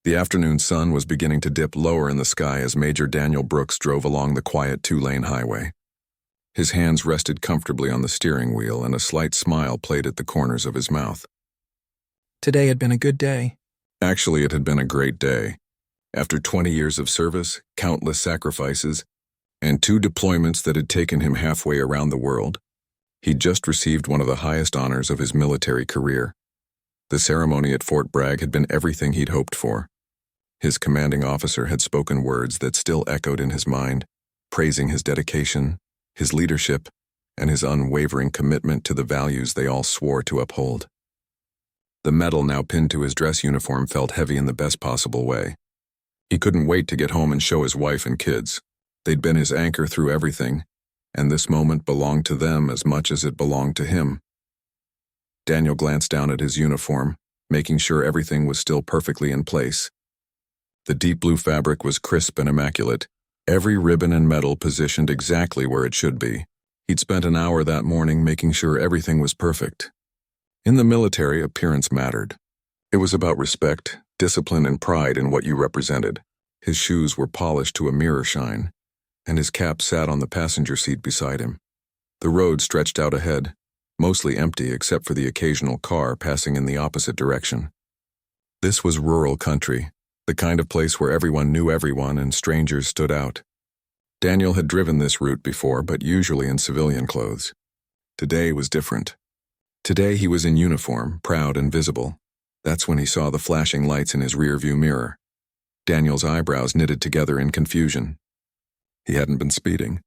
The afternoon sun was beginning to dip lower in the sky as Major Daniel Brooks drove along the quiet two-lane highway. His hands rested comfortably on the steering wheel and a slight smile played at the corners of his mouth. Today had been a good day. Actually, it had been a great day. After 20 years of service, countless sacrifices, and 2 deployments that had taken him halfway around the world, he'd just received one of the highest honors of his military career. The ceremony at Fort Bragg had been everything he'd hoped for. His commanding officer had spoken words that still echoed in his mind, praising his dedication, his leadership, and his unwavering commitment to the values they all swore to uphold. The medal now pinned to his dress uniform felt heavy in the best possible way. He couldn't wait to get home and show his wife and kids. They'd been his anchor through everything, and this moment belonged to them as much as it belonged to him. Daniel glanced down at his uniform, making sure everything was still perfectly in place. The deep blue fabric was crisp and immaculate, every ribbon and medal positioned exactly where it should be. He'd spent an hour that morning making sure everything was perfect. In the military, appearance mattered. It was about respect, discipline, and pride in what you represented. His shoes were polished to a mirror shine, and his cap sat on the passenger seat beside him. The road stretched out ahead, mostly empty except for the occasional car passing in the opposite direction. This was rural country, the kind of place where everyone knew everyone and strangers stood out. Daniel had driven this route before, but usually in civilian clothes. Today was different. Today he was in uniform, proud and visible. That's when he saw the flashing lights in his rearview mirror. Daniel's eyebrows knitted together in confusion. He hadn't been speeding.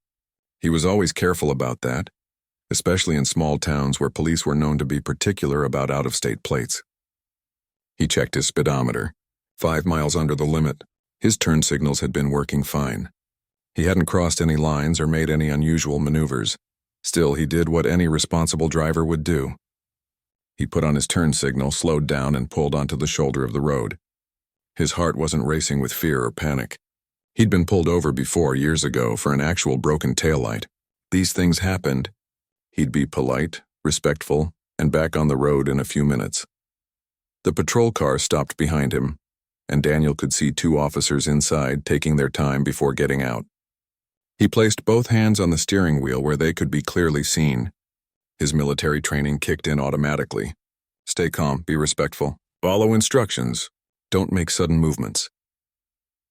He was always careful about that, especially in small towns where police were known to be particular about out-of-state plates. He checked his speedometer. 5 miles under the limit. His turn signals had been working fine. He hadn't crossed any lines or made any unusual maneuvers. Still, he did what any responsible driver would do. He put on his turn signal, slowed down, and pulled onto the shoulder of the road. His heart wasn't racing with fear or panic. He'd been pulled over before years ago for an actual broken taillight. These things happened. He'd be polite, respectful, and back on the road in a few minutes. The patrol car stopped behind him, and Daniel could see 2 officers inside taking their time before getting out. He placed both hands on the steering wheel where they could be clearly seen. His military training kicked in automatically. Stay calm, be respectful. Follow instructions. Don't make sudden movements.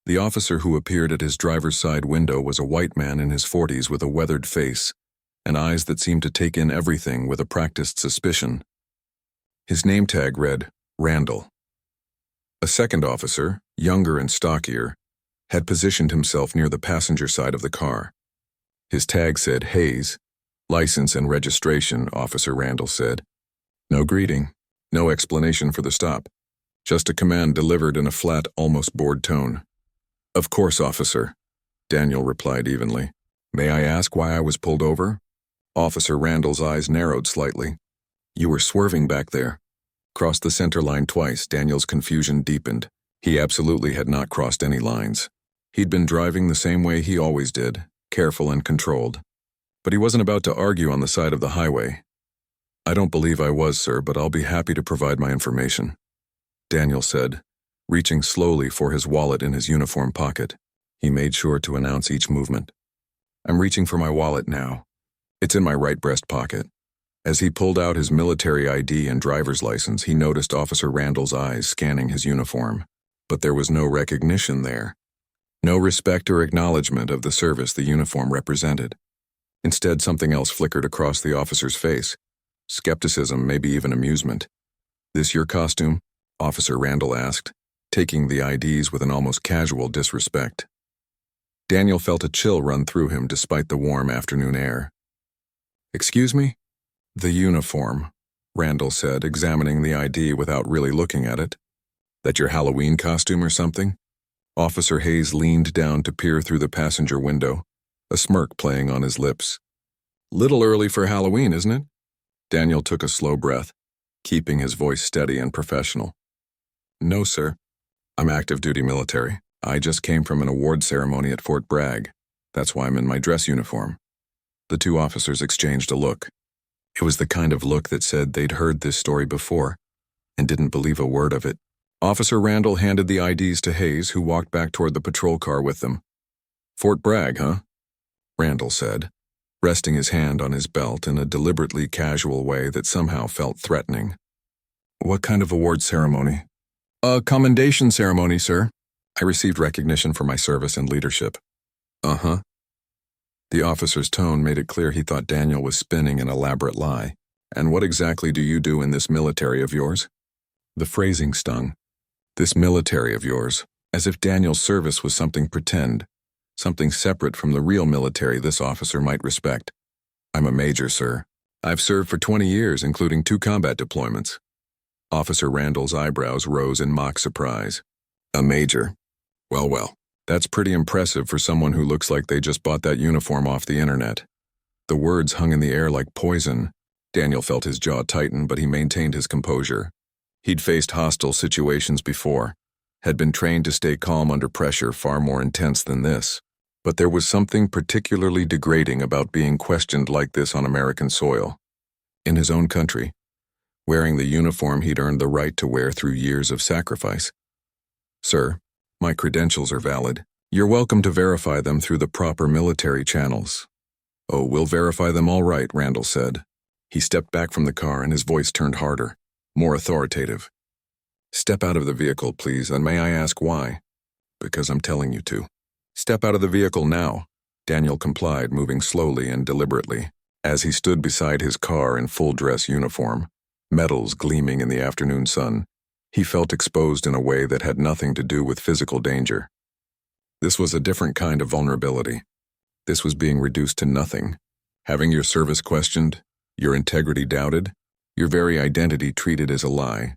The officer who appeared at his driver's side window was a white man in his 40s with a weathered face and eyes that seemed to take in everything with a practiced suspicion. His name tag read, Randall. A second officer, younger and stockier, had positioned himself near the passenger side of the car. His tag said Hayes, license and registration, Officer Randall said. No greeting, no explanation for the stop, just a command delivered in a flat, almost bored tone. Of course, officer, Daniel replied evenly. May I ask why I was pulled over? Officer Randall's eyes narrowed slightly. You were swerving back there. Crossed the center line twice. Daniel's confusion deepened. He absolutely had not crossed any lines. He'd been driving the same way he always did, careful and controlled. But he wasn't about to argue on the side of the highway. I don't believe I was, sir, but I'll be happy to provide my information, Daniel said, reaching slowly for his wallet in his uniform pocket. He made sure to announce each movement. I'm reaching for my wallet now. It's in my right breast pocket. As he pulled out his military ID and driver's license, he noticed Officer Randall's eyes scanning his uniform. But there was no recognition there. No respect or acknowledgement of the service the uniform represented. Instead, something else flickered across the officer's face. Skepticism, maybe even amusement. This your costume? Officer Randall asked, taking the IDs with an almost casual disrespect. Daniel felt a chill run through him despite the warm afternoon air. Excuse me? The uniform, Randall said, examining the ID without really looking at it. That your Halloween costume or something? Officer Hayes leaned down to peer through the passenger window, a smirk playing on his lips. Little early for Halloween, isn't it? Daniel took a slow breath, keeping his voice steady and professional. No, sir. I'm active duty military. I just came from an award ceremony at Fort Bragg. That's why I'm in my dress uniform. The 2 officers exchanged a look. It was the kind of look that said they'd heard this story before and didn't believe a word of it. Officer Randall handed the IDs to Hayes, who walked back toward the patrol car with them. "Fort Bragg, huh?" Randall said, resting his hand on his belt in a deliberately casual way that somehow felt threatening. "What kind of award ceremony?" "A commendation ceremony, sir. I received recognition for my service and leadership." "Uh-huh." The officer's tone made it clear he thought Daniel was spinning an elaborate lie. "And what exactly do you do in this military of yours?" The phrasing stung. This military of yours, as if Daniel's service was something pretend, something separate from the real military this officer might respect. "I'm a major, sir. I've served for 20 years, including 2 combat deployments." Officer Randall's eyebrows rose in mock surprise. "A major? Well, that's pretty impressive for someone who looks like they just bought that uniform off the internet." The words hung in the air like poison. Daniel felt his jaw tighten, but he maintained his composure. He'd faced hostile situations before, had been trained to stay calm under pressure far more intense than this. But there was something particularly degrading about being questioned like this on American soil. In his own country, wearing the uniform he'd earned the right to wear through years of sacrifice. "Sir, my credentials are valid. You're welcome to verify them through the proper military channels." "Oh, we'll verify them all right," Randall said. He stepped back from the car and his voice turned harder, more authoritative. "Step out of the vehicle, please, and may I ask why?" "Because I'm telling you to." "Step out of the vehicle now." Daniel complied, moving slowly and deliberately. As he stood beside his car in full dress uniform, metals gleaming in the afternoon sun, he felt exposed in a way that had nothing to do with physical danger. This was a different kind of vulnerability. This was being reduced to nothing. Having your service questioned, your integrity doubted, your very identity treated as a lie.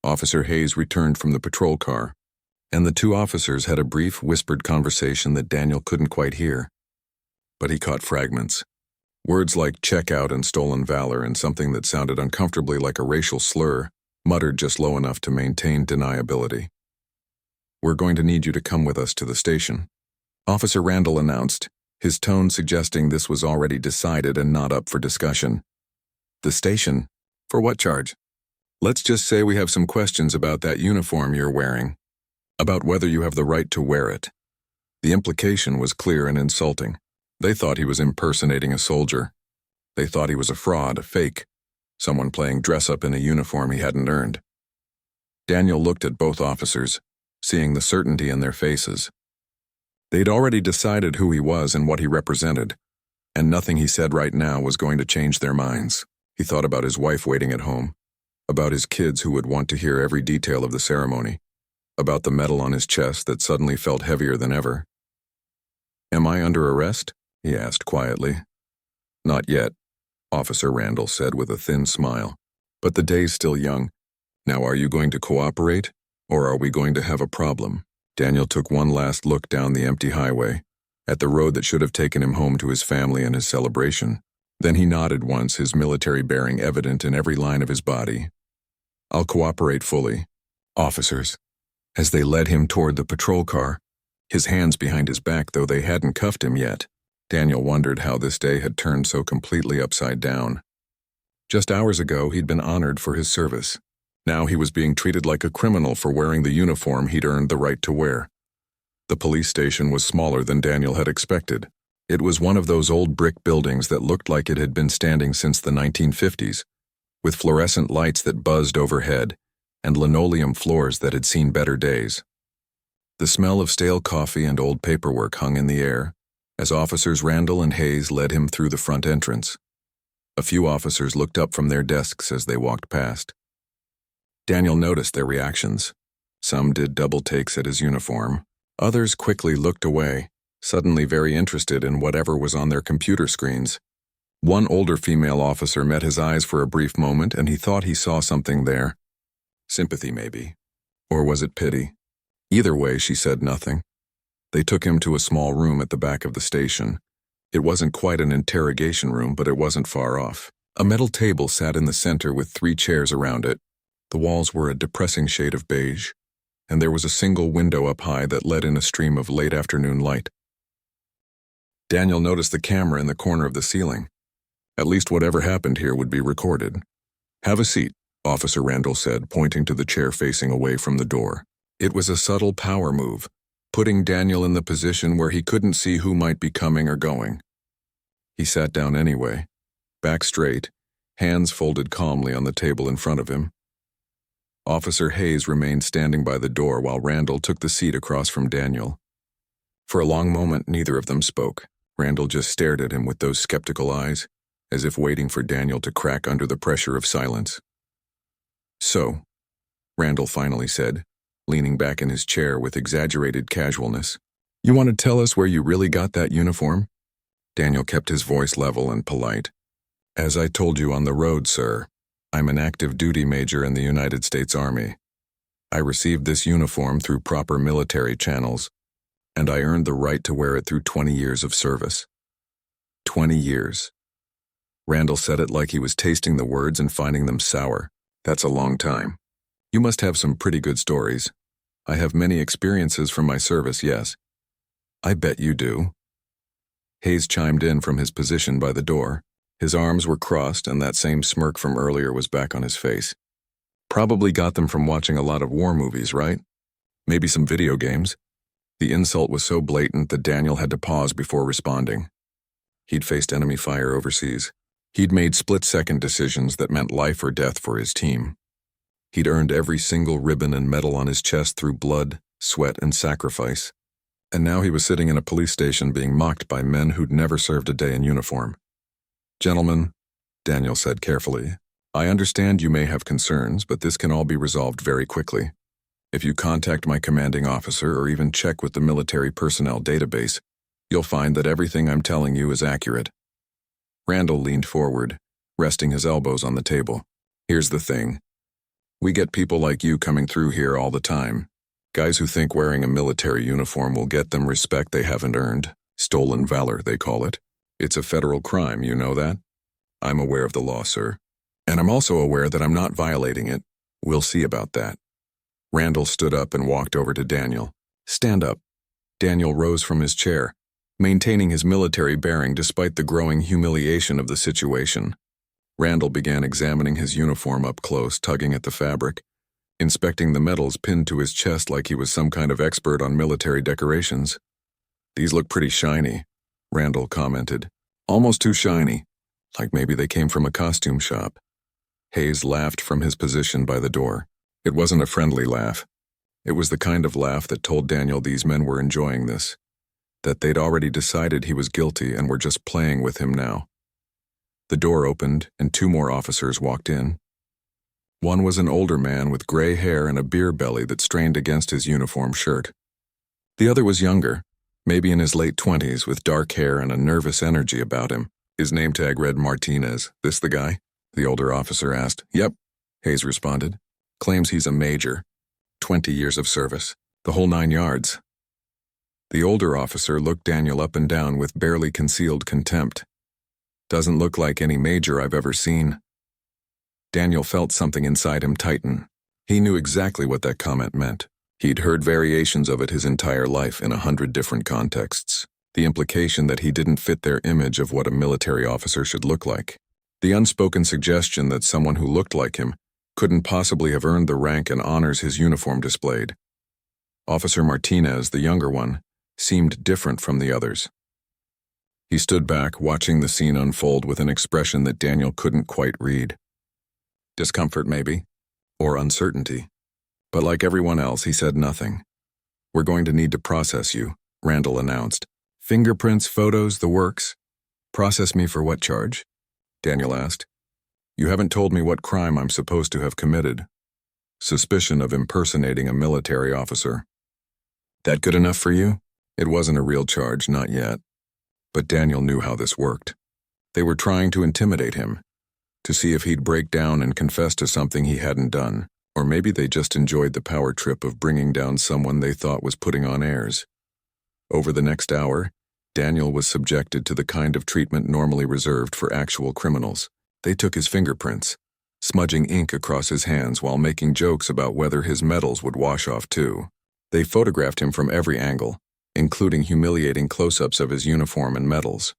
Officer Hayes returned from the patrol car, and the 2 officers had a brief, whispered conversation that Daniel couldn't quite hear. But he caught fragments. Words like check out and stolen valor and something that sounded uncomfortably like a racial slur, muttered just low enough to maintain deniability. "We're going to need you to come with us to the station," Officer Randall announced, his tone suggesting this was already decided and not up for discussion. "The station? For what charge?" "Let's just say we have some questions about that uniform you're wearing. About whether you have the right to wear it." The implication was clear and insulting. They thought he was impersonating a soldier. They thought he was a fraud, a fake, someone playing dress-up in a uniform he hadn't earned. Daniel looked at both officers, seeing the certainty in their faces. They'd already decided who he was and what he represented, and nothing he said right now was going to change their minds. He thought about his wife waiting at home, about his kids who would want to hear every detail of the ceremony, about the medal on his chest that suddenly felt heavier than ever. "Am I under arrest?" he asked quietly. "Not yet," Officer Randall said with a thin smile. "But the day's still young. Now, are you going to cooperate, or are we going to have a problem?" Daniel took one last look down the empty highway, at the road that should have taken him home to his family and his celebration. Then he nodded once, his military bearing evident in every line of his body. "I'll cooperate fully." Officers, as they led him toward the patrol car, his hands behind his back though they hadn't cuffed him yet, Daniel wondered how this day had turned so completely upside down. Just hours ago, he'd been honored for his service. Now he was being treated like a criminal for wearing the uniform he'd earned the right to wear. The police station was smaller than Daniel had expected. It was one of those old brick buildings that looked like it had been standing since the 1950s, with fluorescent lights that buzzed overhead and linoleum floors that had seen better days. The smell of stale coffee and old paperwork hung in the air as Officers Randall and Hayes led him through the front entrance. A few officers looked up from their desks as they walked past. Daniel noticed their reactions. Some did double takes at his uniform. Others quickly looked away, suddenly very interested in whatever was on their computer screens. One older female officer met his eyes for a brief moment, and he thought he saw something there. Sympathy, maybe. Or was it pity? Either way, she said nothing. They took him to a small room at the back of the station. It wasn't quite an interrogation room, but it wasn't far off. A metal table sat in the center with 3 chairs around it. The walls were a depressing shade of beige, and there was a single window up high that let in a stream of late afternoon light. Daniel noticed the camera in the corner of the ceiling. At least whatever happened here would be recorded. "Have a seat," Officer Randall said, pointing to the chair facing away from the door. It was a subtle power move, putting Daniel in the position where he couldn't see who might be coming or going. He sat down anyway, back straight, hands folded calmly on the table in front of him. Officer Hayes remained standing by the door while Randall took the seat across from Daniel. For a long moment, neither of them spoke. Randall just stared at him with those skeptical eyes, as if waiting for Daniel to crack under the pressure of silence. "So," Randall finally said, leaning back in his chair with exaggerated casualness, "you want to tell us where you really got that uniform?" Daniel kept his voice level and polite. "As I told you on the road, sir, I'm an active duty major in the United States Army. I received this uniform through proper military channels, and I earned the right to wear it through 20 years of service." 20 years. Randall said it like he was tasting the words and finding them sour. "That's a long time. You must have some pretty good stories." "I have many experiences from my service, yes." "I bet you do." Hayes chimed in from his position by the door. His arms were crossed and that same smirk from earlier was back on his face. "Probably got them from watching a lot of war movies, right? Maybe some video games." The insult was so blatant that Daniel had to pause before responding. He'd faced enemy fire overseas. He'd made split-second decisions that meant life or death for his team. He'd earned every single ribbon and medal on his chest through blood, sweat, and sacrifice. And now he was sitting in a police station being mocked by men who'd never served a day in uniform. "Gentlemen," Daniel said carefully, "I understand you may have concerns, but this can all be resolved very quickly. If you contact my commanding officer or even check with the military personnel database, you'll find that everything I'm telling you is accurate." Randall leaned forward, resting his elbows on the table. "Here's the thing. We get people like you coming through here all the time. Guys who think wearing a military uniform will get them respect they haven't earned. Stolen valor, they call it. It's a federal crime, you know that? I'm aware of the law, sir. And I'm also aware that I'm not violating it. We'll see about that." Randall stood up and walked over to Daniel. "Stand up." Daniel rose from his chair, maintaining his military bearing despite the growing humiliation of the situation. Randall began examining his uniform up close, tugging at the fabric, inspecting the medals pinned to his chest like he was some kind of expert on military decorations. "These look pretty shiny," Randall commented. "Almost too shiny, like maybe they came from a costume shop." Hayes laughed from his position by the door. It wasn't a friendly laugh. It was the kind of laugh that told Daniel these men were enjoying this, that they'd already decided he was guilty and were just playing with him now. The door opened and two more officers walked in. One was an older man with gray hair and a beer belly that strained against his uniform shirt. The other was younger, maybe in his late 20s, with dark hair and a nervous energy about him. His name tag read Martinez. "This the guy?" the older officer asked. "Yep," Hayes responded. "Claims he's a major. 20 years of service. The whole 9 yards." The older officer looked Daniel up and down with barely concealed contempt. "Doesn't look like any major I've ever seen." Daniel felt something inside him tighten. He knew exactly what that comment meant. He'd heard variations of it his entire life in 100 different contexts. The implication that he didn't fit their image of what a military officer should look like. The unspoken suggestion that someone who looked like him couldn't possibly have earned the rank and honors his uniform displayed. Officer Martinez, the younger one, seemed different from the others. He stood back, watching the scene unfold with an expression that Daniel couldn't quite read. Discomfort, maybe, or uncertainty. But like everyone else, he said nothing. "We're going to need to process you," Randall announced. "Fingerprints, photos, the works." "Process me for what charge?" Daniel asked. "You haven't told me what crime I'm supposed to have committed." "Suspicion of impersonating a military officer." "That good enough for you?" It wasn't a real charge, not yet. But Daniel knew how this worked. They were trying to intimidate him, to see if he'd break down and confess to something he hadn't done, or maybe they just enjoyed the power trip of bringing down someone they thought was putting on airs. Over the next hour, Daniel was subjected to the kind of treatment normally reserved for actual criminals. They took his fingerprints, smudging ink across his hands while making jokes about whether his medals would wash off too. They photographed him from every angle, including humiliating close-ups of his uniform and medals.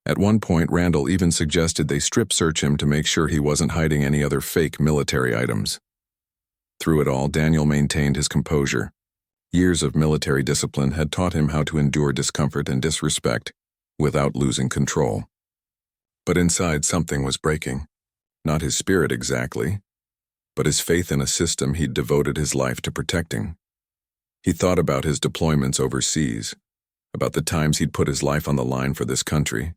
At one point, Randall even suggested they strip search him to make sure he wasn't hiding any other fake military items. Through it all, Daniel maintained his composure. Years of military discipline had taught him how to endure discomfort and disrespect without losing control. But inside, something was breaking. Not his spirit exactly, but his faith in a system he'd devoted his life to protecting. He thought about his deployments overseas, about the times he'd put his life on the line for this country.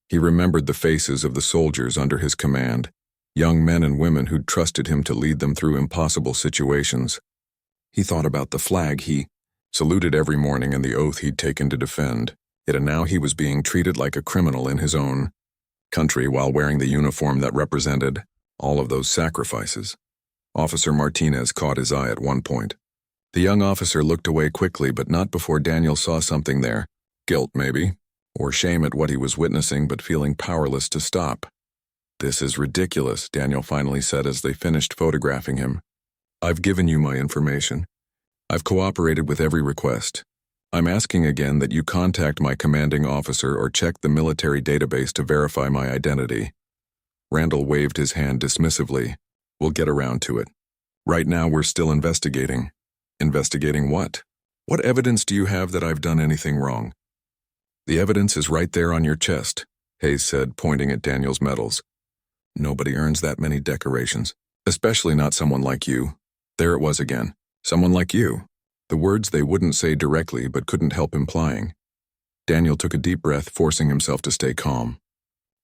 He remembered the faces of the soldiers under his command, young men and women who'd trusted him to lead them through impossible situations. He thought about the flag he saluted every morning and the oath he'd taken to defend it, and now he was being treated like a criminal in his own country while wearing the uniform that represented all of those sacrifices. Officer Martinez caught his eye at one point. The young officer looked away quickly, but not before Daniel saw something there. Guilt, maybe, or shame at what he was witnessing, but feeling powerless to stop. "This is ridiculous," Daniel finally said as they finished photographing him. "I've given you my information. I've cooperated with every request. I'm asking again that you contact my commanding officer or check the military database to verify my identity." Randall waved his hand dismissively. "We'll get around to it. Right now we're still investigating." "Investigating what? What evidence do you have that I've done anything wrong?" "The evidence is right there on your chest," Hayes said, pointing at Daniel's medals. "Nobody earns that many decorations, especially not someone like you." There it was again. Someone like you. The words they wouldn't say directly but couldn't help implying. Daniel took a deep breath, forcing himself to stay calm.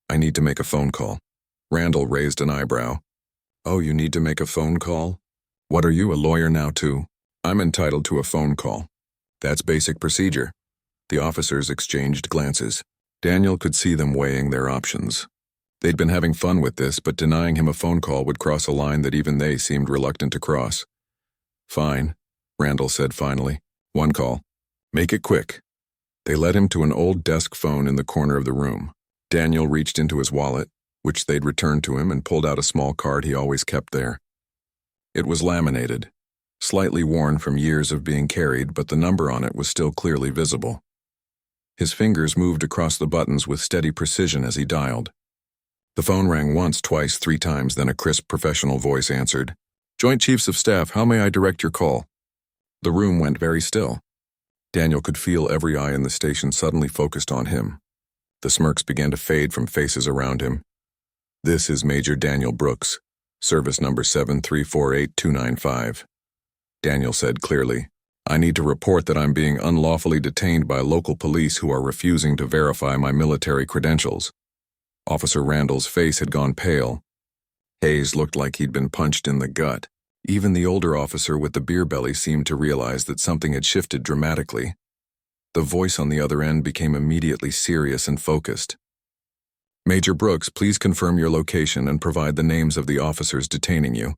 "I need to make a phone call." Randall raised an eyebrow. "Oh, you need to make a phone call? What, are you a lawyer now too?" "I'm entitled to a phone call. That's basic procedure." The officers exchanged glances. Daniel could see them weighing their options. They'd been having fun with this, but denying him a phone call would cross a line that even they seemed reluctant to cross. "Fine," Randall said finally. "One call. Make it quick." They led him to an old desk phone in the corner of the room. Daniel reached into his wallet, which they'd returned to him, and pulled out a small card he always kept there. It was laminated, slightly worn from years of being carried, but the number on it was still clearly visible. His fingers moved across the buttons with steady precision as he dialed. The phone rang once, twice, 3 times, then a crisp professional voice answered. "Joint Chiefs of Staff, how may I direct your call?" The room went very still. Daniel could feel every eye in the station suddenly focused on him. The smirks began to fade from faces around him. "This is Major Daniel Brooks, service number 7348295. Daniel said clearly. "I need to report that I'm being unlawfully detained by local police who are refusing to verify my military credentials." Officer Randall's face had gone pale. Hayes looked like he'd been punched in the gut. Even the older officer with the beer belly seemed to realize that something had shifted dramatically. The voice on the other end became immediately serious and focused. "Major Brooks, please confirm your location and provide the names of the officers detaining you."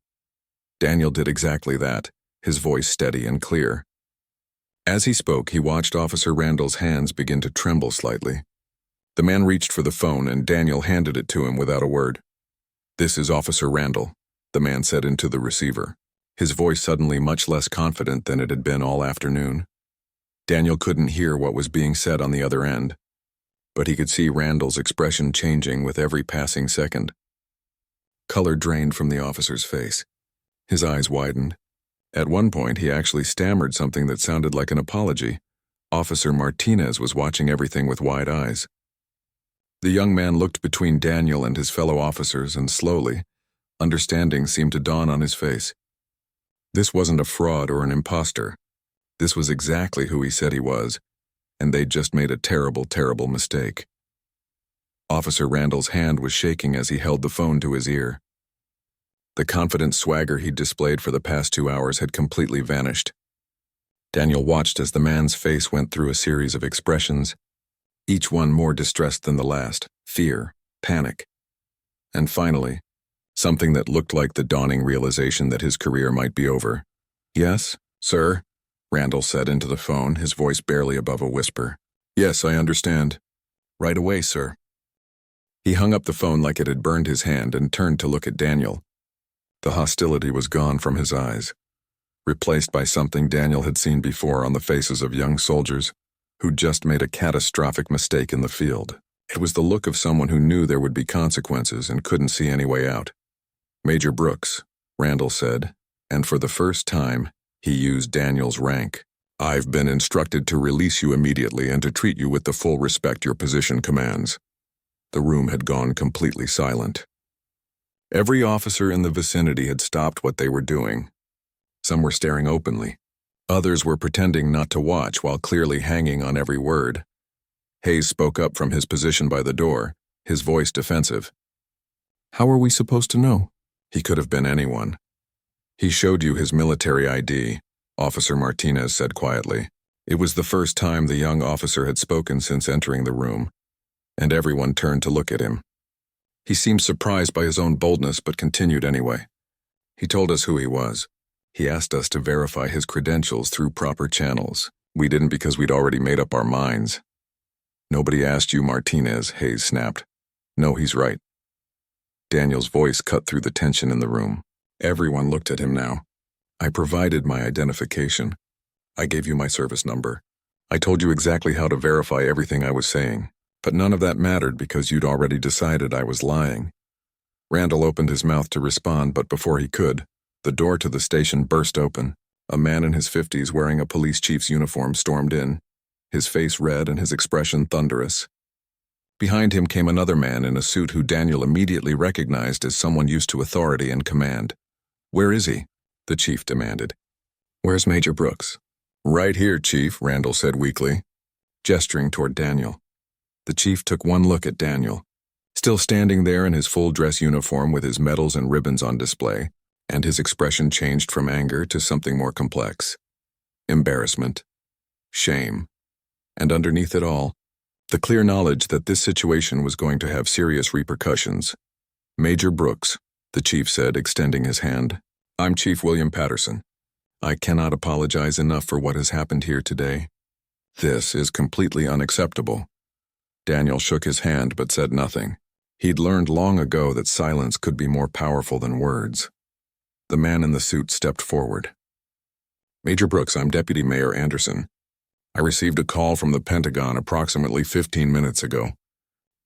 Daniel did exactly that, his voice steady and clear. As he spoke, he watched Officer Randall's hands begin to tremble slightly. The man reached for the phone, and Daniel handed it to him without a word. "This is Officer Randall," the man said into the receiver, his voice suddenly much less confident than it had been all afternoon. Daniel couldn't hear what was being said on the other end, but he could see Randall's expression changing with every passing second. Color drained from the officer's face. His eyes widened. At one point, he actually stammered something that sounded like an apology. Officer Martinez was watching everything with wide eyes. The young man looked between Daniel and his fellow officers, and slowly, understanding seemed to dawn on his face. This wasn't a fraud or an imposter. This was exactly who he said he was, and they'd just made a terrible, terrible mistake. Officer Randall's hand was shaking as he held the phone to his ear. The confident swagger he'd displayed for the past 2 hours had completely vanished. Daniel watched as the man's face went through a series of expressions, each one more distressed than the last: fear, panic, and finally, something that looked like the dawning realization that his career might be over. "Yes, sir," Randall said into the phone, his voice barely above a whisper. "Yes, I understand. Right away, sir." He hung up the phone like it had burned his hand and turned to look at Daniel. The hostility was gone from his eyes, replaced by something Daniel had seen before on the faces of young soldiers who'd just made a catastrophic mistake in the field. It was the look of someone who knew there would be consequences and couldn't see any way out. "Major Brooks," Randall said, and for the first time, he used Daniel's rank. "I've been instructed to release you immediately and to treat you with the full respect your position commands." The room had gone completely silent. Every officer in the vicinity had stopped what they were doing. Some were staring openly. Others were pretending not to watch while clearly hanging on every word. Hayes spoke up from his position by the door, his voice defensive. "How are we supposed to know?" He could have been anyone. "He showed you his military ID," Officer Martinez said quietly. It was the first time the young officer had spoken since entering the room, and everyone turned to look at him. He seemed surprised by his own boldness but continued anyway. "He told us who he was. He asked us to verify his credentials through proper channels. We didn't because we'd already made up our minds." "Nobody asked you, Martinez," Hayes snapped. "No, he's right." Daniel's voice cut through the tension in the room. Everyone looked at him now. "I provided my identification. I gave you my service number. I told you exactly how to verify everything I was saying. But none of that mattered because you'd already decided I was lying." Randall opened his mouth to respond, but before he could, the door to the station burst open. A man in his 50s wearing a police chief's uniform stormed in, his face red and his expression thunderous. Behind him came another man in a suit who Daniel immediately recognized as someone used to authority and command. "Where is he?" the chief demanded. "Where's Major Brooks?" "Right here, Chief," Randall said weakly, gesturing toward Daniel. The chief took one look at Daniel, still standing there in his full dress uniform with his medals and ribbons on display, and his expression changed from anger to something more complex. Embarrassment. Shame. And underneath it all, the clear knowledge that this situation was going to have serious repercussions. "Major Brooks," the chief said, extending his hand. "I'm Chief William Patterson. I cannot apologize enough for what has happened here today. This is completely unacceptable." Daniel shook his hand but said nothing. He'd learned long ago that silence could be more powerful than words. The man in the suit stepped forward. "Major Brooks, I'm Deputy Mayor Anderson. I received a call from the Pentagon approximately 15 minutes ago.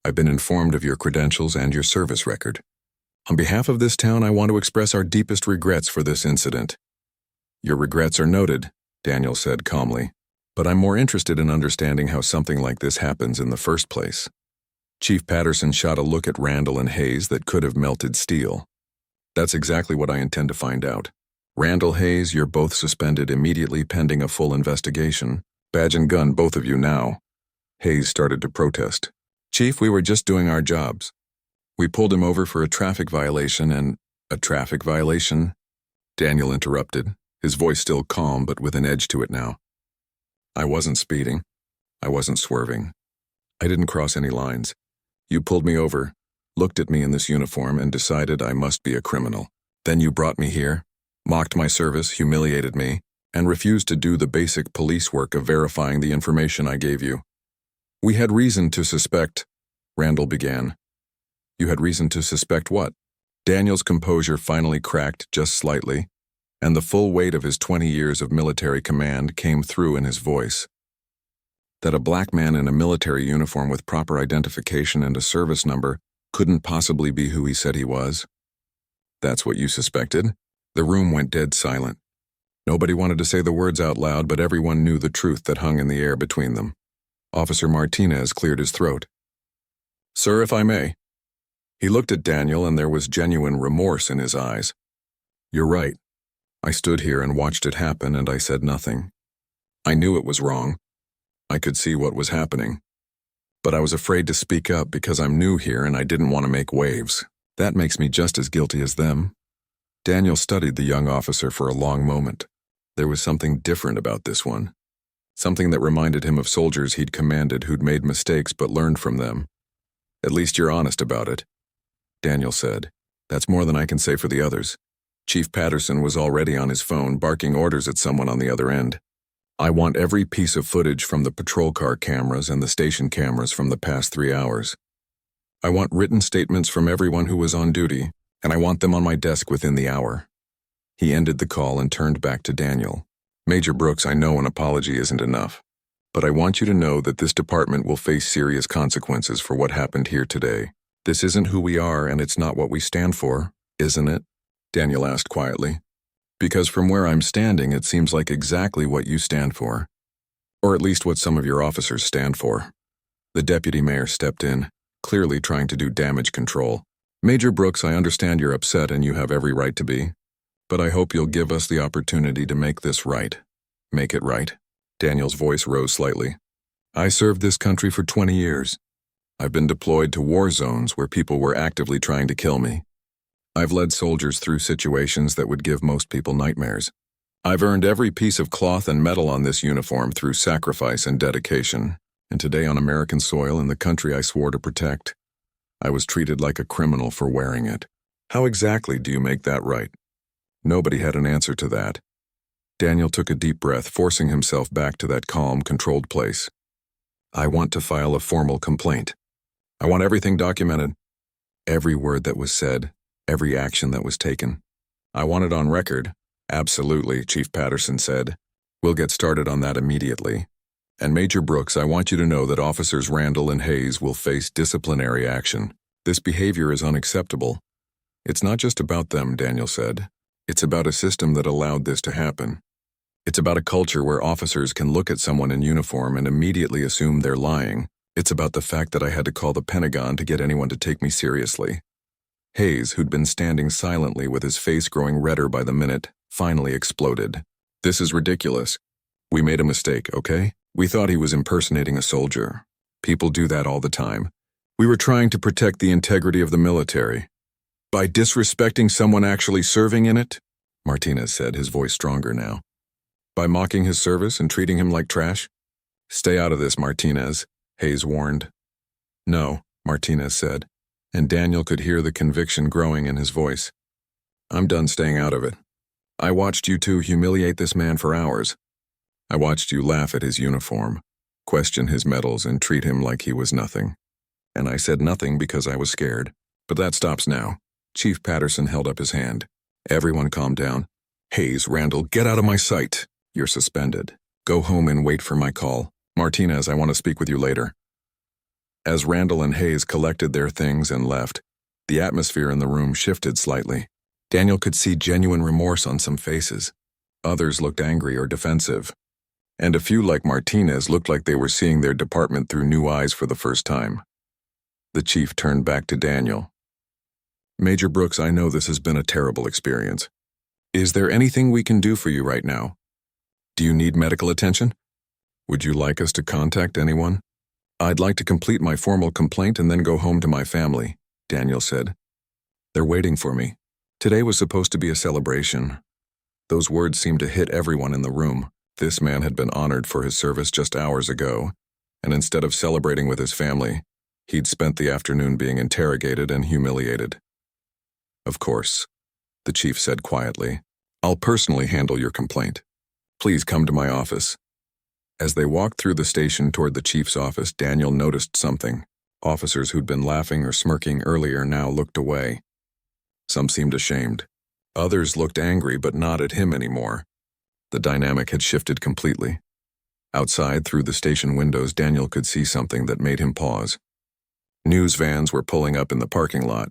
I've been informed of your credentials and your service record. On behalf of this town, I want to express our deepest regrets for this incident." "Your regrets are noted," Daniel said calmly, "but I'm more interested in understanding how something like this happens in the first place." Chief Patterson shot a look at Randall and Hayes that could have melted steel. "That's exactly what I intend to find out. Randall, Hayes, you're both suspended immediately pending a full investigation. Badge and gun, both of you now." Hayes started to protest. "Chief, we were just doing our jobs. We pulled him over for a traffic violation and—" "A traffic violation?" Daniel interrupted, his voice still calm but with an edge to it now. "I wasn't speeding. I wasn't swerving. I didn't cross any lines. You pulled me over, looked at me in this uniform, and decided I must be a criminal. Then you brought me here, mocked my service, humiliated me, and refused to do the basic police work of verifying the information I gave you. We had reason to suspect," Randall began. "You had reason to suspect what?" Daniel's composure finally cracked just slightly, and the full weight of his 20 years of military command came through in his voice. "That a black man in a military uniform with proper identification and a service number couldn't possibly be who he said he was." "That's what you suspected?" The room went dead silent. Nobody wanted to say the words out loud, but everyone knew the truth that hung in the air between them. Officer Martinez cleared his throat. "Sir, if I may." He looked at Daniel, and there was genuine remorse in his eyes. "You're right. I stood here and watched it happen, and I said nothing. I knew it was wrong. I could see what was happening. But I was afraid to speak up because I'm new here and I didn't want to make waves. That makes me just as guilty as them." Daniel studied the young officer for a long moment. There was something different about this one. Something that reminded him of soldiers he'd commanded who'd made mistakes but learned from them. "At least you're honest about it," Daniel said. "That's more than I can say for the others." Chief Patterson was already on his phone, barking orders at someone on the other end. "I want every piece of footage from the patrol car cameras and the station cameras from the past 3 hours. I want written statements from everyone who was on duty, and I want them on my desk within the hour." He ended the call and turned back to Daniel. "Major Brooks, I know an apology isn't enough. but I want you to know that this department will face serious consequences for what happened here today. This isn't who we are, and it's not what we stand for, isn't it? Daniel asked quietly. Because from where I'm standing, it seems like exactly what you stand for. Or at least what some of your officers stand for. The deputy mayor stepped in, clearly trying to do damage control. Major Brooks, I understand you're upset and you have every right to be. But I hope you'll give us the opportunity to make this right. Make it right. Daniel's voice rose slightly. I served this country for 20 years. I've been deployed to war zones where people were actively trying to kill me. I've led soldiers through situations that would give most people nightmares. I've earned every piece of cloth and metal on this uniform through sacrifice and dedication. And today on American soil in the country I swore to protect, I was treated like a criminal for wearing it. How exactly do you make that right? Nobody had an answer to that. Daniel took a deep breath, forcing himself back to that calm, controlled place. I want to file a formal complaint. I want everything documented. Every word that was said, every action that was taken. I want it on record. Absolutely, Chief Patterson said. We'll get started on that immediately. And Major Brooks, I want you to know that Officers Randall and Hayes will face disciplinary action. This behavior is unacceptable. It's not just about them, Daniel said. It's about a system that allowed this to happen. It's about a culture where officers can look at someone in uniform and immediately assume they're lying. It's about the fact that I had to call the Pentagon to get anyone to take me seriously. Hayes, who'd been standing silently with his face growing redder by the minute, finally exploded. This is ridiculous. We made a mistake, okay? We thought he was impersonating a soldier. People do that all the time. We were trying to protect the integrity of the military. By disrespecting someone actually serving in it? Martinez said, his voice stronger now. By mocking his service and treating him like trash? Stay out of this, Martinez, Hayes warned. No, Martinez said, and Daniel could hear the conviction growing in his voice. I'm done staying out of it. I watched you two humiliate this man for hours. I watched you laugh at his uniform, question his medals, and treat him like he was nothing. And I said nothing because I was scared. But that stops now. Chief Patterson held up his hand. Everyone calm down. Hayes, Randall, get out of my sight. You're suspended. Go home and wait for my call. Martinez, I want to speak with you later. As Randall and Hayes collected their things and left, the atmosphere in the room shifted slightly. Daniel could see genuine remorse on some faces. Others looked angry or defensive. And a few, like Martinez, looked like they were seeing their department through new eyes for the first time. The chief turned back to Daniel. Major Brooks, I know this has been a terrible experience. Is there anything we can do for you right now? Do you need medical attention? Would you like us to contact anyone? I'd like to complete my formal complaint and then go home to my family, Daniel said. They're waiting for me. Today was supposed to be a celebration. Those words seemed to hit everyone in the room. This man had been honored for his service just hours ago, and instead of celebrating with his family, he'd spent the afternoon being interrogated and humiliated. Of course, the chief said quietly. I'll personally handle your complaint. Please come to my office. As they walked through the station toward the chief's office, Daniel noticed something. Officers who'd been laughing or smirking earlier now looked away. Some seemed ashamed. Others looked angry but not at him anymore. The dynamic had shifted completely. Outside, through the station windows, Daniel could see something that made him pause. News vans were pulling up in the parking lot.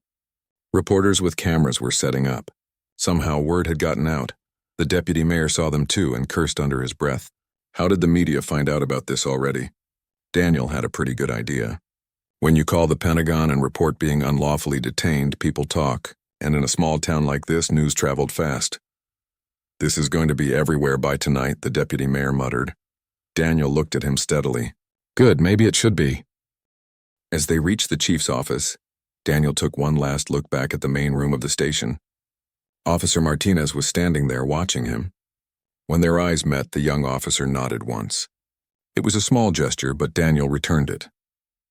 Reporters with cameras were setting up. Somehow word had gotten out. The deputy mayor saw them too and cursed under his breath. How did the media find out about this already? Daniel had a pretty good idea. When you call the Pentagon and report being unlawfully detained, people talk, and in a small town like this, news traveled fast. This is going to be everywhere by tonight, the deputy mayor muttered. Daniel looked at him steadily. Good, maybe it should be. As they reached the chief's office, Daniel took one last look back at the main room of the station. Officer Martinez was standing there watching him. When their eyes met, the young officer nodded once. It was a small gesture, but Daniel returned it.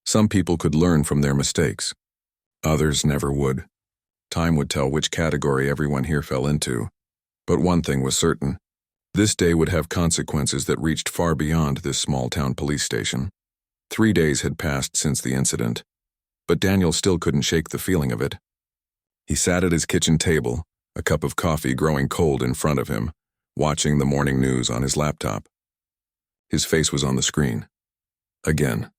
Some people could learn from their mistakes. Others never would. Time would tell which category everyone here fell into. But one thing was certain. This day would have consequences that reached far beyond this small-town police station. 3 days had passed since the incident, but Daniel still couldn't shake the feeling of it. He sat at his kitchen table, a cup of coffee growing cold in front of him, watching the morning news on his laptop. His face was on the screen. Again.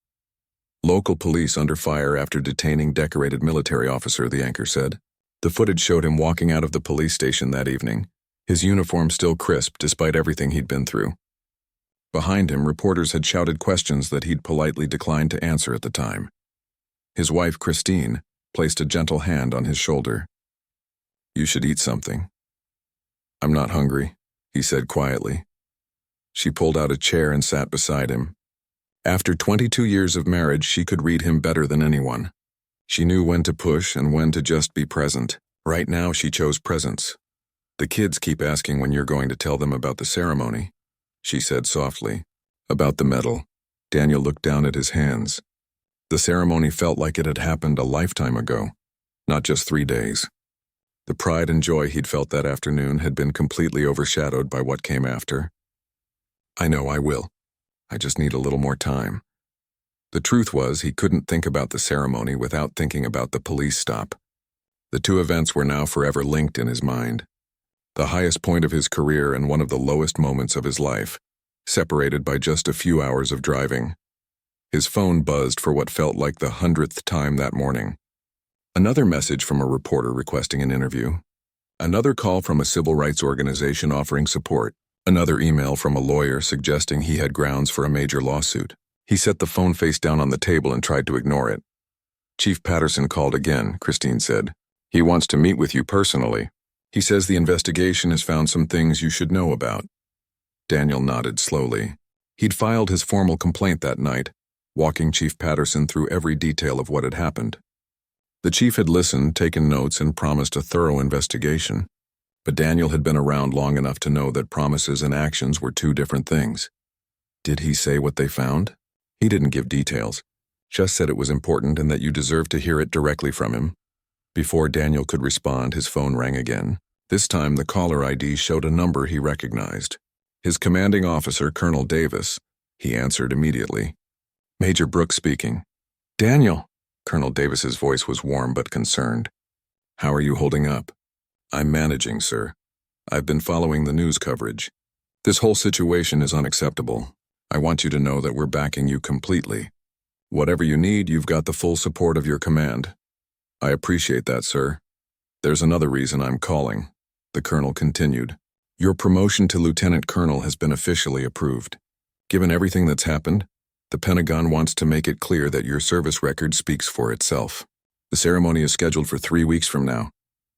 Local police under fire after detaining decorated military officer, the anchor said. The footage showed him walking out of the police station that evening, his uniform still crisp despite everything he'd been through. Behind him, reporters had shouted questions that he'd politely declined to answer at the time. His wife, Christine, placed a gentle hand on his shoulder. "You should eat something." "I'm not hungry," he said quietly. She pulled out a chair and sat beside him. After 22 years of marriage, she could read him better than anyone. She knew when to push and when to just be present. Right now, she chose presence. "The kids keep asking when you're going to tell them about the ceremony," she said softly. "About the medal." Daniel looked down at his hands. The ceremony felt like it had happened a lifetime ago, not just 3 days. The pride and joy he'd felt that afternoon had been completely overshadowed by what came after. "I know I will. I just need a little more time." The truth was, he couldn't think about the ceremony without thinking about the police stop. The two events were now forever linked in his mind. The highest point of his career and one of the lowest moments of his life, separated by just a few hours of driving. His phone buzzed for what felt like the 100th time that morning. Another message from a reporter requesting an interview. Another call from a civil rights organization offering support. Another email from a lawyer suggesting he had grounds for a major lawsuit. He set the phone face down on the table and tried to ignore it. "Chief Patterson called again," Christine said. "He wants to meet with you personally. He says the investigation has found some things you should know about." Daniel nodded slowly. He'd filed his formal complaint that night, walking Chief Patterson through every detail of what had happened. The chief had listened, taken notes, and promised a thorough investigation. But Daniel had been around long enough to know that promises and actions were two different things. Did he say what they found? He didn't give details, just said it was important and that you deserved to hear it directly from him. Before Daniel could respond, his phone rang again. This time, the caller ID showed a number he recognized. His commanding officer, Colonel Davis. He answered immediately. "Major Brooks speaking." "Daniel." Colonel Davis's voice was warm but concerned. "How are you holding up?" "I'm managing, sir. I've been following the news coverage. This whole situation is unacceptable. I want you to know that we're backing you completely. Whatever you need, you've got the full support of your command." "I appreciate that, sir. There's another reason I'm calling," the colonel continued. "Your promotion to lieutenant colonel has been officially approved. Given everything that's happened, the Pentagon wants to make it clear that your service record speaks for itself. The ceremony is scheduled for 3 weeks from now."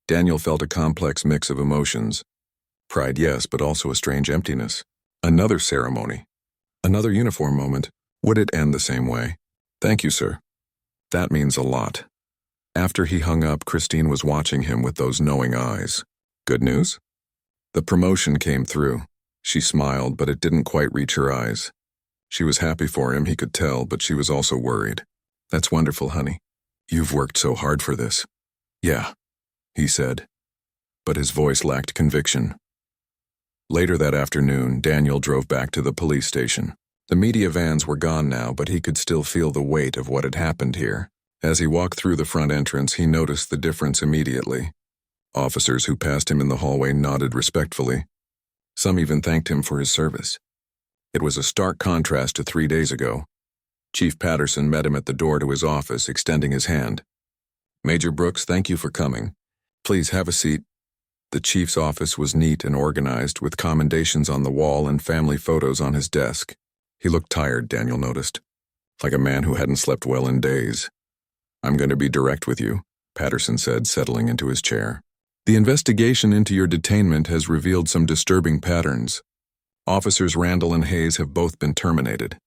Daniel felt a complex mix of emotions. Pride, yes, but also a strange emptiness. Another ceremony. Another uniform moment. Would it end the same way? "Thank you, sir. That means a lot." After he hung up, Christine was watching him with those knowing eyes. "Good news?" The promotion came through. She smiled, but it didn't quite reach her eyes. She was happy for him, he could tell, but she was also worried. "That's wonderful, honey. You've worked so hard for this." "Yeah," he said, but his voice lacked conviction. Later that afternoon, Daniel drove back to the police station. The media vans were gone now, but he could still feel the weight of what had happened here. As he walked through the front entrance, he noticed the difference immediately. Officers who passed him in the hallway nodded respectfully. Some even thanked him for his service. It was a stark contrast to 3 days ago. Chief Patterson met him at the door to his office, extending his hand. "Major Brooks, thank you for coming. Please have a seat." The chief's office was neat and organized, with commendations on the wall and family photos on his desk. He looked tired, Daniel noticed, like a man who hadn't slept well in days. "I'm going to be direct with you," Patterson said, settling into his chair. "The investigation into your detainment has revealed some disturbing patterns. Officers Randall and Hayes have both been terminated.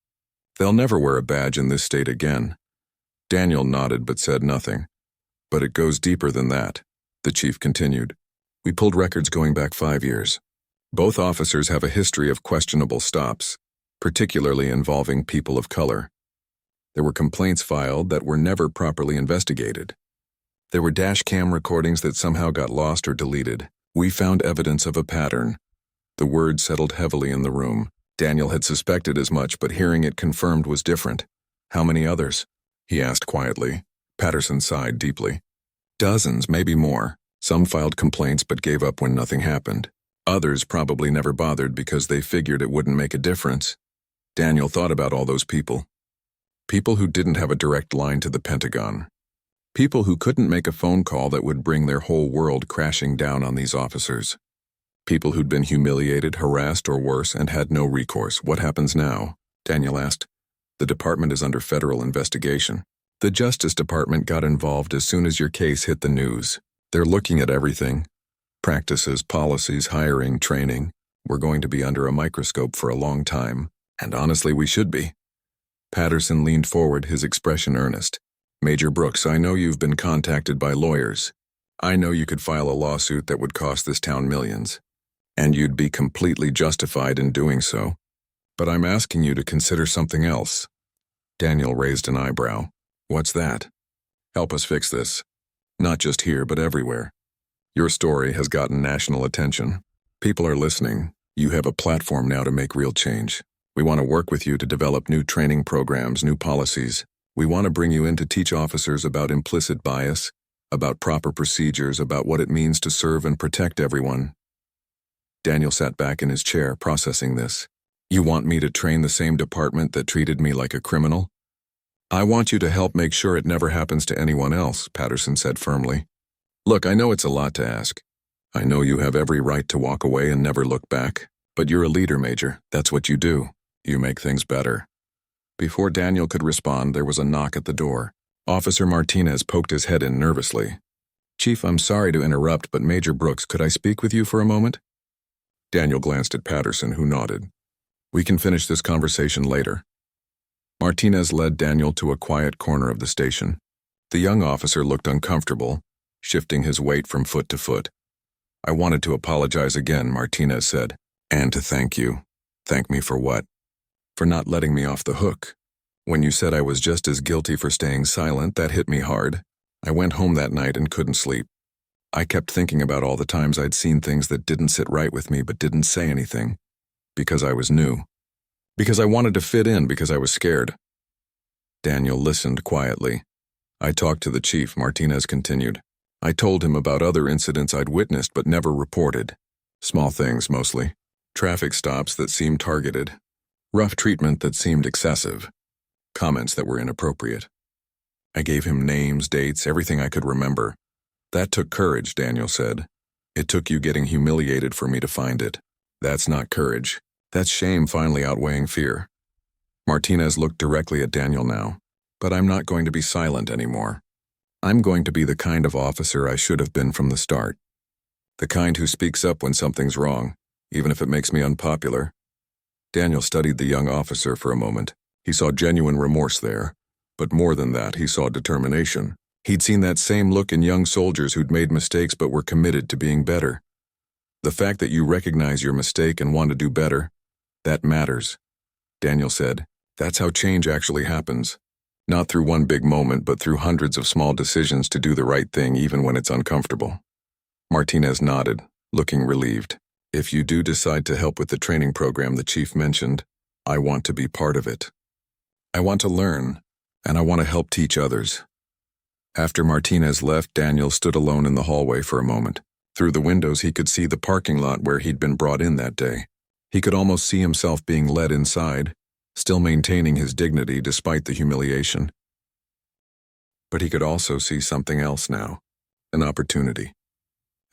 They'll never wear a badge in this state again." Daniel nodded but said nothing. "But it goes deeper than that," the chief continued. "We pulled records going back 5 years. Both officers have a history of questionable stops, particularly involving people of color. There were complaints filed that were never properly investigated. There were dash cam recordings that somehow got lost or deleted. We found evidence of a pattern." The word settled heavily in the room. Daniel had suspected as much, but hearing it confirmed was different. "How many others?" he asked quietly. Patterson sighed deeply. "Dozens, maybe more. Some filed complaints but gave up when nothing happened. Others probably never bothered because they figured it wouldn't make a difference. Daniel thought about all those people. People who didn't have a direct line to the Pentagon. People who couldn't make a phone call that would bring their whole world crashing down on these officers. People who'd been humiliated, harassed, or worse and had no recourse. What happens now? Daniel asked. The department is under federal investigation. The Justice Department got involved as soon as your case hit the news. They're looking at everything. Practices, policies, hiring, training. We're going to be under a microscope for a long time. And honestly, we should be. Patterson leaned forward, his expression earnest. Major Brooks, I know you've been contacted by lawyers. I know you could file a lawsuit that would cost this town millions. And you'd be completely justified in doing so. But I'm asking you to consider something else. Daniel raised an eyebrow. What's that? Help us fix this. Not just here, but everywhere. Your story has gotten national attention. People are listening. You have a platform now to make real change. We want to work with you to develop new training programs, new policies. We want to bring you in to teach officers about implicit bias, about proper procedures, about what it means to serve and protect everyone. Daniel sat back in his chair, processing this. You want me to train the same department that treated me like a criminal? I want you to help make sure it never happens to anyone else, Patterson said firmly. Look, I know it's a lot to ask. I know you have every right to walk away and never look back. But you're a leader, Major. That's what you do. You make things better. Before Daniel could respond, there was a knock at the door. Officer Martinez poked his head in nervously. Chief, I'm sorry to interrupt, but Major Brooks, could I speak with you for a moment? Daniel glanced at Patterson, who nodded. We can finish this conversation later. Martinez led Daniel to a quiet corner of the station. The young officer looked uncomfortable, shifting his weight from foot to foot. I wanted to apologize again, Martinez said, and to thank you. Thank me for what? For not letting me off the hook. When you said I was just as guilty for staying silent, that hit me hard. I went home that night and couldn't sleep. I kept thinking about all the times I'd seen things that didn't sit right with me but didn't say anything. Because I was new. Because I wanted to fit in, because I was scared. Daniel listened quietly. I talked to the chief, Martinez continued. I told him about other incidents I'd witnessed but never reported. Small things, mostly. Traffic stops that seemed targeted. Rough treatment that seemed excessive. Comments that were inappropriate. I gave him names, dates, everything I could remember. That took courage, Daniel said. It took you getting humiliated for me to find it. That's not courage. That's shame finally outweighing fear. Martinez looked directly at Daniel now. But I'm not going to be silent anymore. I'm going to be the kind of officer I should have been from the start. The kind who speaks up when something's wrong, even if it makes me unpopular. Daniel studied the young officer for a moment. He saw genuine remorse there. But more than that, he saw determination. He'd seen that same look in young soldiers who'd made mistakes but were committed to being better. The fact that you recognize your mistake and want to do better, that matters. Daniel said, that's how change actually happens. Not through one big moment, but through hundreds of small decisions to do the right thing even when it's uncomfortable. Martinez nodded, looking relieved. If you do decide to help with the training program the chief mentioned, I want to be part of it. I want to learn, and I want to help teach others. After Martinez left, Daniel stood alone in the hallway for a moment. Through the windows, he could see the parking lot where he'd been brought in that day. He could almost see himself being led inside, still maintaining his dignity despite the humiliation. But he could also see something else now, an opportunity.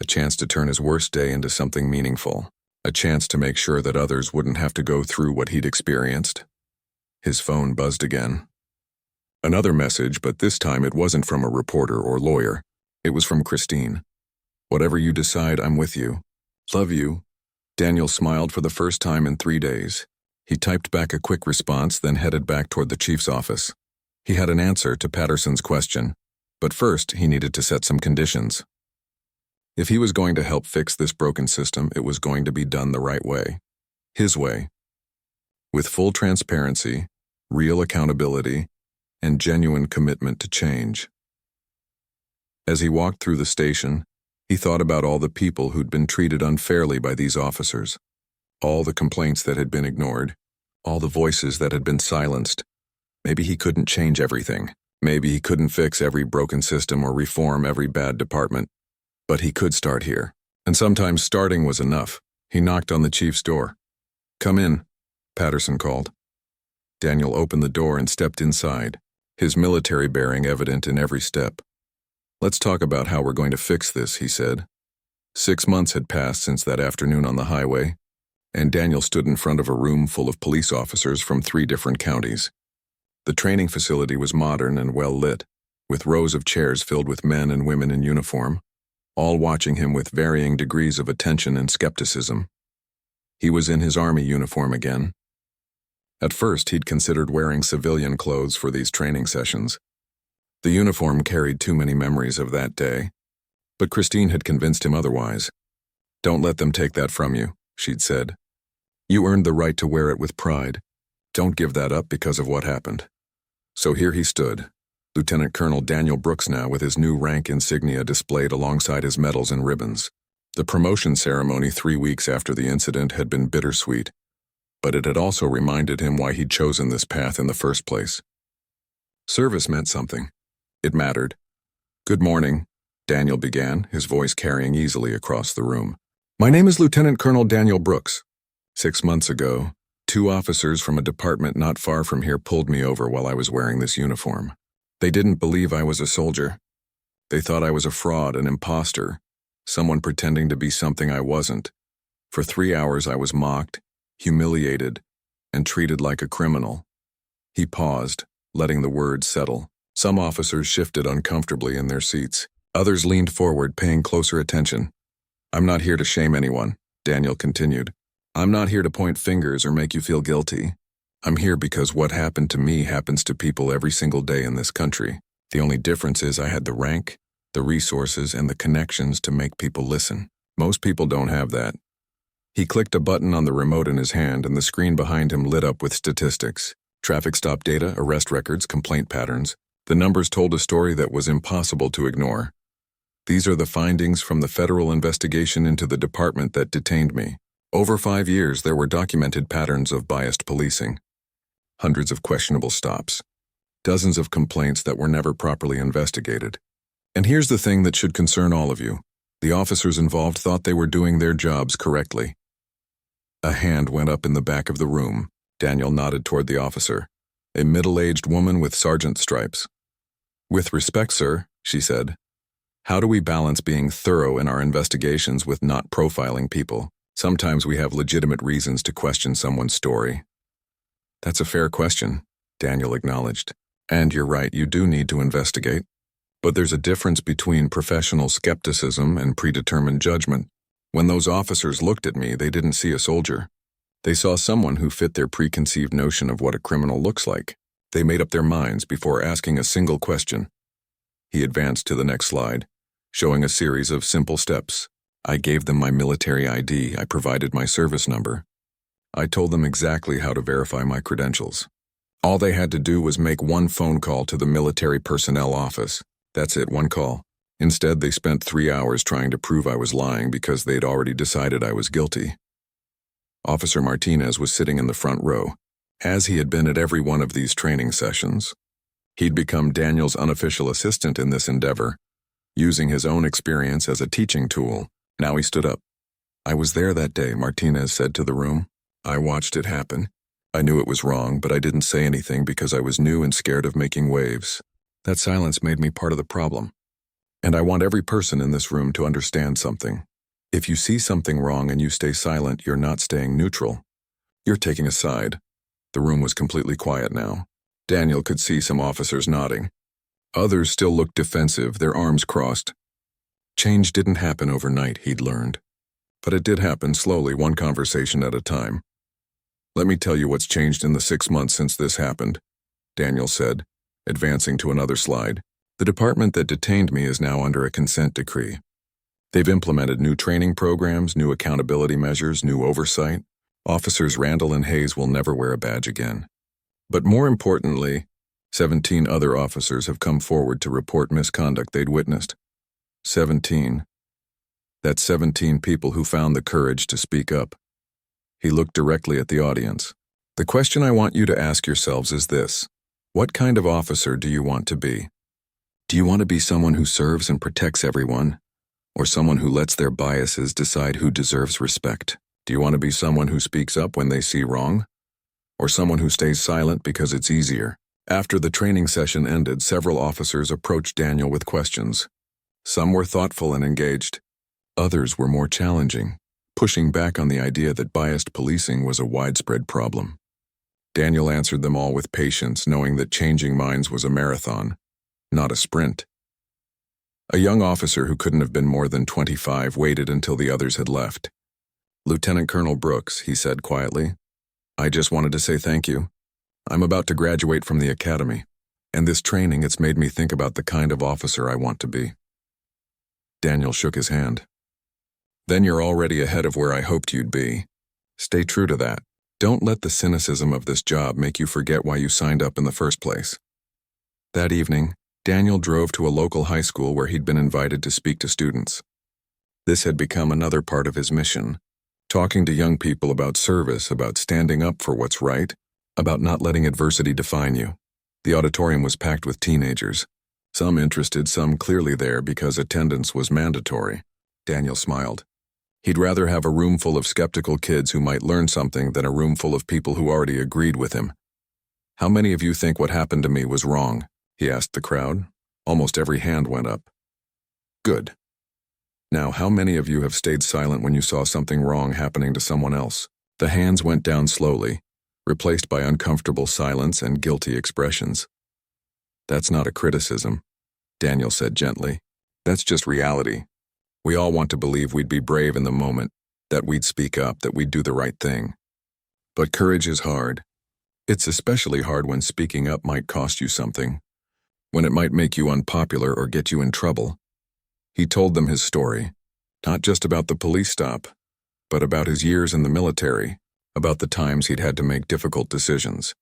A chance to turn his worst day into something meaningful. A chance to make sure that others wouldn't have to go through what he'd experienced. His phone buzzed again. Another message, but this time it wasn't from a reporter or lawyer. It was from Christine. Whatever you decide, I'm with you. Love you. Daniel smiled for the first time in 3 days. He typed back a quick response, then headed back toward the chief's office. He had an answer to Patterson's question, but first he needed to set some conditions. If he was going to help fix this broken system, it was going to be done the right way. His way. With full transparency, real accountability, and genuine commitment to change. As he walked through the station, he thought about all the people who'd been treated unfairly by these officers, all the complaints that had been ignored, all the voices that had been silenced. Maybe he couldn't change everything. Maybe he couldn't fix every broken system or reform every bad department. But he could start here. And sometimes starting was enough. He knocked on the chief's door. Come in, Patterson called. Daniel opened the door and stepped inside, his military bearing evident in every step. "Let's talk about how we're going to fix this," he said. 6 months had passed since that afternoon on the highway, and Daniel stood in front of a room full of police officers from 3 different counties. The training facility was modern and well lit, with rows of chairs filled with men and women in uniform, all watching him with varying degrees of attention and skepticism. He was in his army uniform again. At first, he'd considered wearing civilian clothes for these training sessions. The uniform carried too many memories of that day, but Christine had convinced him otherwise. "Don't let them take that from you," she'd said. "You earned the right to wear it with pride. Don't give that up because of what happened." So here he stood, Lieutenant Colonel Daniel Brooks now, with his new rank insignia displayed alongside his medals and ribbons. The promotion ceremony 3 weeks after the incident had been bittersweet, but it had also reminded him why he'd chosen this path in the first place. Service meant something. It mattered. "Good morning," Daniel began, his voice carrying easily across the room. "My name is Lieutenant Colonel Daniel Brooks. 6 months ago, 2 officers from a department not far from here pulled me over while I was wearing this uniform. They didn't believe I was a soldier. They thought I was a fraud, an imposter, someone pretending to be something I wasn't. For 3 hours I was mocked, humiliated, and treated like a criminal." He paused, letting the words settle. Some officers shifted uncomfortably in their seats. Others leaned forward, paying closer attention. "I'm not here to shame anyone," Daniel continued. "I'm not here to point fingers or make you feel guilty. I'm here because what happened to me happens to people every single day in this country. The only difference is I had the rank, the resources, and the connections to make people listen. Most people don't have that." He clicked a button on the remote in his hand, and the screen behind him lit up with statistics. Traffic stop data, arrest records, complaint patterns. The numbers told a story that was impossible to ignore. "These are the findings from the federal investigation into the department that detained me. Over 5 years, there were documented patterns of biased policing. Hundreds of questionable stops. Dozens of complaints that were never properly investigated. And here's the thing that should concern all of you. The officers involved thought they were doing their jobs correctly." A hand went up in the back of the room. Daniel nodded toward the officer, a middle-aged woman with sergeant stripes. "With respect, sir," she said, "how do we balance being thorough in our investigations with not profiling people? Sometimes we have legitimate reasons to question someone's story." "That's a fair question," Daniel acknowledged. "And you're right, you do need to investigate. But there's a difference between professional skepticism and predetermined judgment. When those officers looked at me, they didn't see a soldier. They saw someone who fit their preconceived notion of what a criminal looks like. They made up their minds before asking a single question." He advanced to the next slide, showing a series of simple steps. "I gave them my military ID. I provided my service number. I told them exactly how to verify my credentials. All they had to do was make one phone call to the military personnel office. That's it, one call. Instead, they spent 3 hours trying to prove I was lying because they'd already decided I was guilty." Officer Martinez was sitting in the front row, as he had been at every one of these training sessions. He'd become Daniel's unofficial assistant in this endeavor, using his own experience as a teaching tool. Now he stood up. "I was there that day," Martinez said to the room. "I watched it happen. I knew it was wrong, but I didn't say anything because I was new and scared of making waves. That silence made me part of the problem. And I want every person in this room to understand something. If you see something wrong and you stay silent, you're not staying neutral. You're taking a side." The room was completely quiet now. Daniel could see some officers nodding. Others still looked defensive, their arms crossed. Change didn't happen overnight, he'd learned. But it did happen slowly, one conversation at a time. "Let me tell you what's changed in the 6 months since this happened," Daniel said, advancing to another slide. "The department that detained me is now under a consent decree. They've implemented new training programs, new accountability measures, new oversight. Officers Randall and Hayes will never wear a badge again. But more importantly, 17 other officers have come forward to report misconduct they'd witnessed. 17. That's 17 people who found the courage to speak up." He looked directly at the audience. "The question I want you to ask yourselves is this. What kind of officer do you want to be? Do you want to be someone who serves and protects everyone, or someone who lets their biases decide who deserves respect? Do you want to be someone who speaks up when they see wrong, or someone who stays silent because it's easier? After the training session ended, several officers approached Daniel with questions. Some were thoughtful and engaged. Others were more challenging, pushing back on the idea that biased policing was a widespread problem. Daniel answered them all with patience, knowing that changing minds was a marathon, not a sprint. A young officer who couldn't have been more than 25 waited until the others had left. "Lieutenant Colonel Brooks," he said quietly, "I just wanted to say thank you. I'm about to graduate from the academy, and this training, it's made me think about the kind of officer I want to be." Daniel shook his hand. "Then you're already ahead of where I hoped you'd be. Stay true to that. Don't let the cynicism of this job make you forget why you signed up in the first place." That evening, Daniel drove to a local high school where he'd been invited to speak to students. This had become another part of his mission, talking to young people about service, about standing up for what's right, about not letting adversity define you. The auditorium was packed with teenagers, some interested, some clearly there because attendance was mandatory. Daniel smiled. He'd rather have a room full of skeptical kids who might learn something than a room full of people who already agreed with him. "How many of you think what happened to me was wrong?" he asked the crowd. Almost every hand went up. "Good. Now, how many of you have stayed silent when you saw something wrong happening to someone else?" The hands went down slowly, replaced by uncomfortable silence and guilty expressions. "That's not a criticism," Daniel said gently. "That's just reality. We all want to believe we'd be brave in the moment, that we'd speak up, that we'd do the right thing. But courage is hard. It's especially hard when speaking up might cost you something, when it might make you unpopular or get you in trouble." He told them his story, not just about the police stop, but about his years in the military, about the times he'd had to make difficult decisions,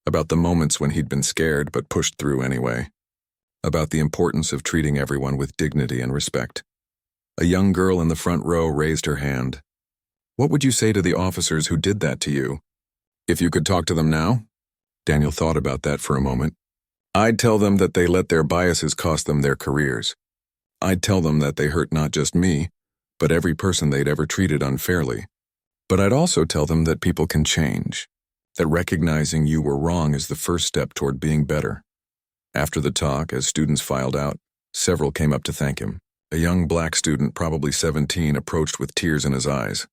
about the moments when he'd been scared but pushed through anyway, about the importance of treating everyone with dignity and respect. A young girl in the front row raised her hand. "What would you say to the officers who did that to you? If you could talk to them now?" Daniel thought about that for a moment. "I'd tell them that they let their biases cost them their careers. I'd tell them that they hurt not just me, but every person they'd ever treated unfairly. But I'd also tell them that people can change, that recognizing you were wrong is the first step toward being better." After the talk, as students filed out, several came up to thank him. A young black student, probably 17, approached with tears in his eyes.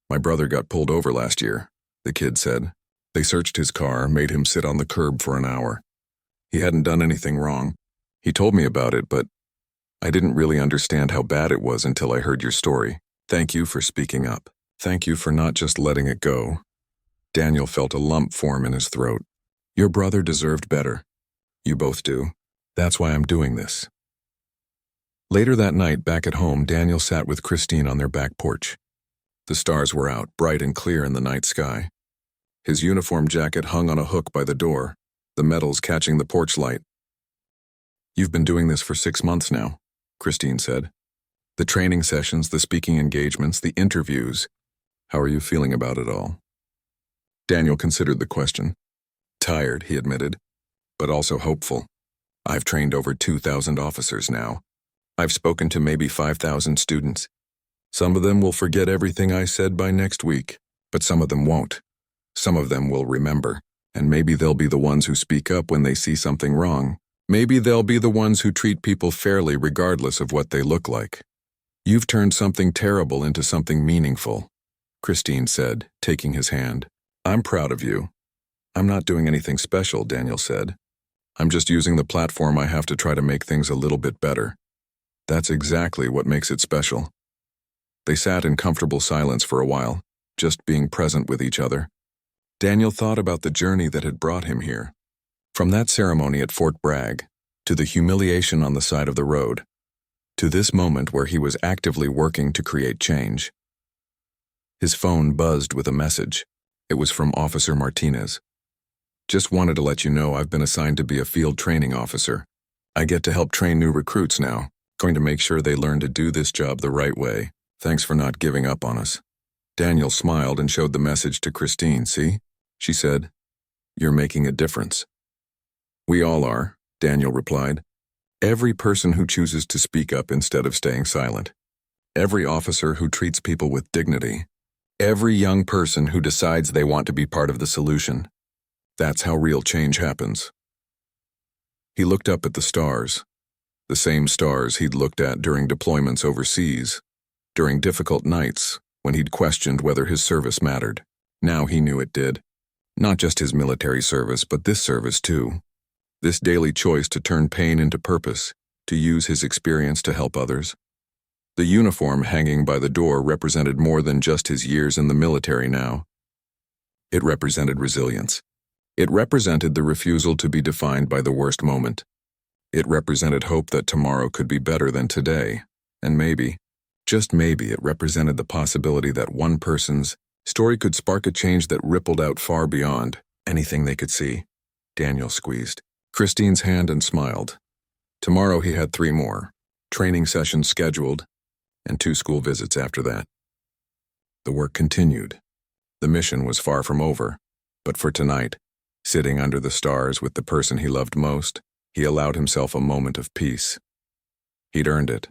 "My brother got pulled over last year," the kid said. "They searched his car, made him sit on the curb for an hour. He hadn't done anything wrong. He told me about it, but I didn't really understand how bad it was until I heard your story. Thank you for speaking up. Thank you for not just letting it go." Daniel felt a lump form in his throat. "Your brother deserved better. You both do. That's why I'm doing this." Later that night, back at home, Daniel sat with Christine on their back porch. The stars were out, bright and clear in the night sky. His uniform jacket hung on a hook by the door, the metals catching the porch light. "You've been doing this for 6 months now," Christine said. "The training sessions, the speaking engagements, the interviews. How are you feeling about it all?" Daniel considered the question. "Tired," he admitted, "but also hopeful. I've trained over 2,000 officers now. I've spoken to maybe 5,000 students. Some of them will forget everything I said by next week, but some of them won't. Some of them will remember, and maybe they'll be the ones who speak up when they see something wrong. Maybe they'll be the ones who treat people fairly regardless of what they look like. You've turned something terrible into something meaningful," Christine said, taking his hand. "I'm proud of you." "I'm not doing anything special," Daniel said. "I'm just using the platform I have to try to make things a little bit better." That's exactly what makes it special. They sat in comfortable silence for a while, just being present with each other. Daniel thought about the journey that had brought him here. From that ceremony at Fort Bragg, to the humiliation on the side of the road, to this moment where he was actively working to create change. His phone buzzed with a message. It was from Officer Martinez. "Just wanted to let you know I've been assigned to be a field training officer. I get to help train new recruits now. Going to make sure they learn to do this job the right way. Thanks for not giving up on us." Daniel smiled and showed the message to Christine. "See?" she said. "You're making a difference." "We all are," Daniel replied. "Every person who chooses to speak up instead of staying silent. Every officer who treats people with dignity. Every young person who decides they want to be part of the solution. That's how real change happens. He looked up at the stars, the same stars he'd looked at during deployments overseas, during difficult nights when he'd questioned whether his service mattered. Now he knew it did. Not just his military service, but this service too. This daily choice to turn pain into purpose, to use his experience to help others. The uniform hanging by the door represented more than just his years in the military now. It represented resilience. It represented the refusal to be defined by the worst moment. It represented hope that tomorrow could be better than today. And maybe, just maybe, it represented the possibility that one person's story could spark a change that rippled out far beyond anything they could see. Daniel squeezed Christine's hand and smiled. Tomorrow he had 3 more training sessions scheduled, and 2 school visits after that. The work continued. The mission was far from over, but for tonight, sitting under the stars with the person he loved most, he allowed himself a moment of peace. He'd earned it.